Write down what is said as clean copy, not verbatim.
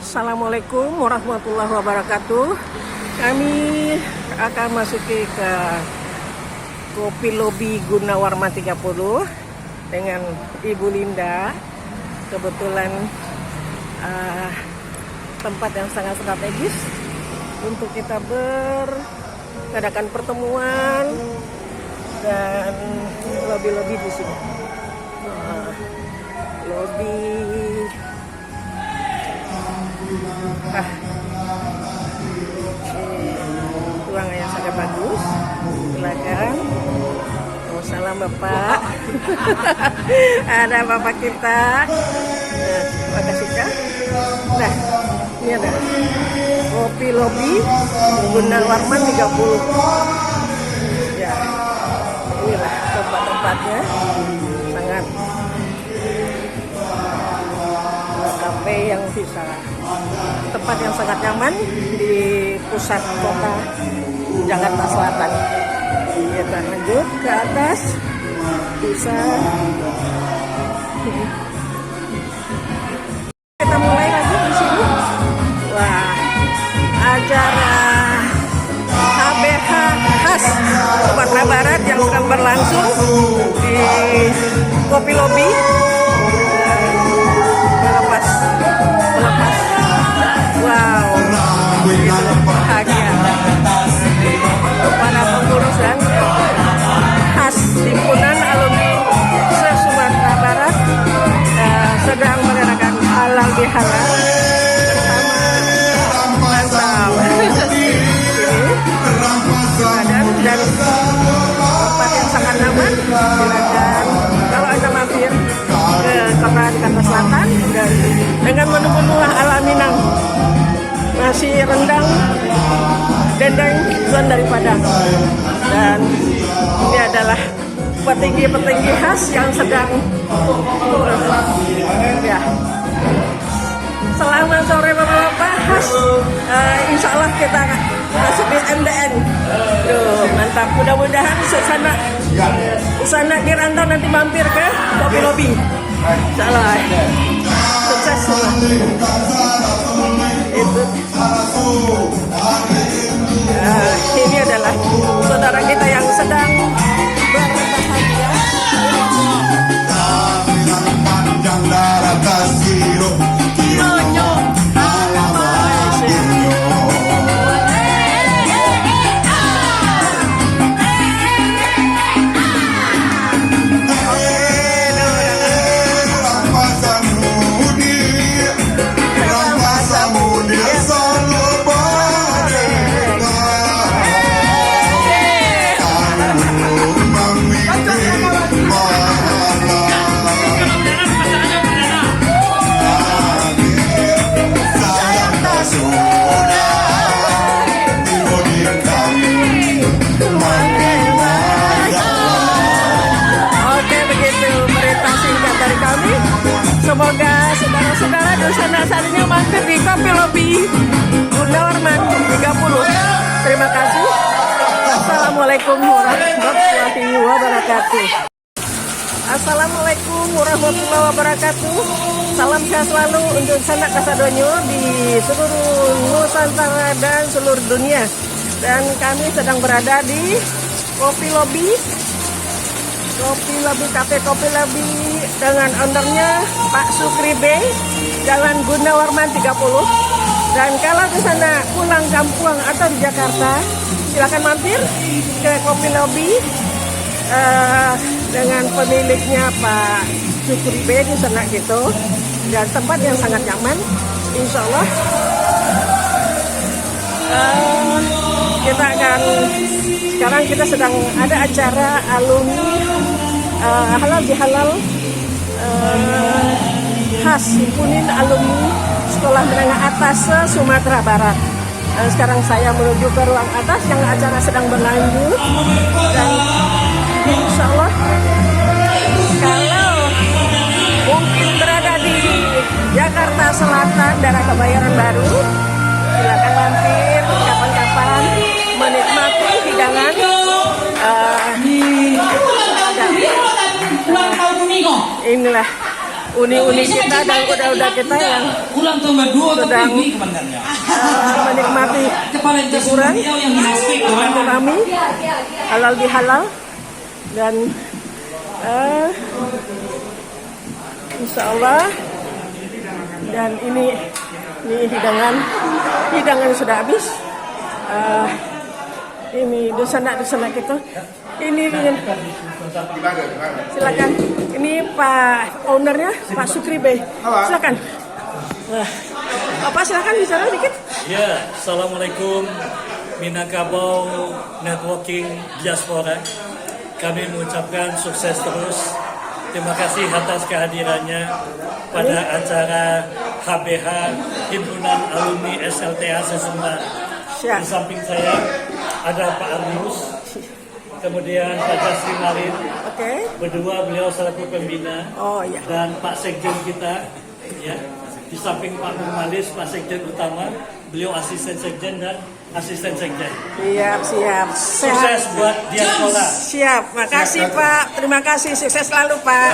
Assalamualaikum warahmatullahi wabarakatuh. Kami akan masuki ke Kopi Lobi Gunawarman 30 dengan Ibu Linda. Kebetulan tempat yang sangat strategis untuk kita mengadakan pertemuan dan lobi-lobi di sini. Lobi ruangan yang sangat bagus. Silakan. Oh, salam Bapak. Ada Bapak kita. Terima kasih Kak. Nah, ini ada Kopi Lobi Gunawarman 30. Ya, inilah tempat-tempatnya. Sangat kafe yang bisa, tempat yang sangat nyaman di pusat kota Jakarta Selatan. Kita lanjut ke atas, bisa kita mulai lagi di sini. Wah, acara HBH khas Sumatera Barat yang akan berlangsung di Kopi Lobi. Wow, bahagia para pengurus dan khas himpunan alumni se-Sumatera Barat sedang merayakan halal bihalal bersama mantap dan tempat yang sangat nyaman. Silakan kalau Anda mampir ke kota Jakarta Selatan dan dengan menu-menu ala Minang, nasi rendang, dendeng, tuan dari Padang. Dan ini adalah petinggi-petinggi khas yang sedang ya. Selamat sore Bapak-bapak khas. Insya Allah kita masuk di MDN. Duh, mantap. Mudah-mudahan Susana Kiranta nanti mampir ke Kopi Lobi. Insya Allah. Sukses semua. Itu. Ini adalah saudara kita yang sedang berbahagia. Semoga saudara-saudara dosen asalnya mampir di Kopi Lobi Gunawarman 30. Terima kasih. Assalamualaikum warahmatullahi wabarakatuh. Assalamualaikum warahmatullahi wabarakatuh. Salam sehat selalu untuk sanak kasadonyo di seluruh Nusantara dan seluruh dunia. Dan kami sedang berada di Kopi Lobi Cafe Kopi Lobi dengan ownernya Pak Sukri B, Jalan Gunawarman 30. Dan kalau ke sana pulang kampung atau di Jakarta, silakan mampir ke Kopi Lobi dengan pemiliknya Pak Sukri B di sana gitu. Dan tempat yang sangat nyaman, insya Allah. Sekarang kita sedang ada acara alumni halal bihalal khas himpunan alumni sekolah menengah atas Sumatera Barat. Sekarang saya menuju ke ruang atas yang acara sedang berlanjut. Dan insya Allah kalau mungkin berada di Jakarta Selatan, daerah Kebayoran Baru, silakan mampir kapan-kapan menikmati hidangan inilah uni-uni kita dan udah kita yang ulang tahun kedua sedang tapi ini komandannya. menikmati hiburan rame halal bihalal dan insya Allah dan ini hidangan sudah habis. Ini dosana gitu. Ini silakan. Ini Pak ownernya Pak Sukri Bey. Silakan. Bapak silakan bicara dikit. Ya, assalamualaikum Minangkabau Networking Diaspora. Kami mengucapkan sukses terus. Terima kasih atas kehadirannya pada acara HBH Himpunan Alumni SLTA Sesumbar. Di samping saya ada Pak Arnius, kemudian Pak Jasri Marin, berdua beliau selaku pembina, dan Pak Sekjen kita, ya. Di samping Pak Nurmalis, Pak Sekjen utama, beliau asisten sekjen dan asisten sekjen. Siap. Sukses buat diaspora. Siap, makasih Pak. Terima kasih, sukses selalu Pak.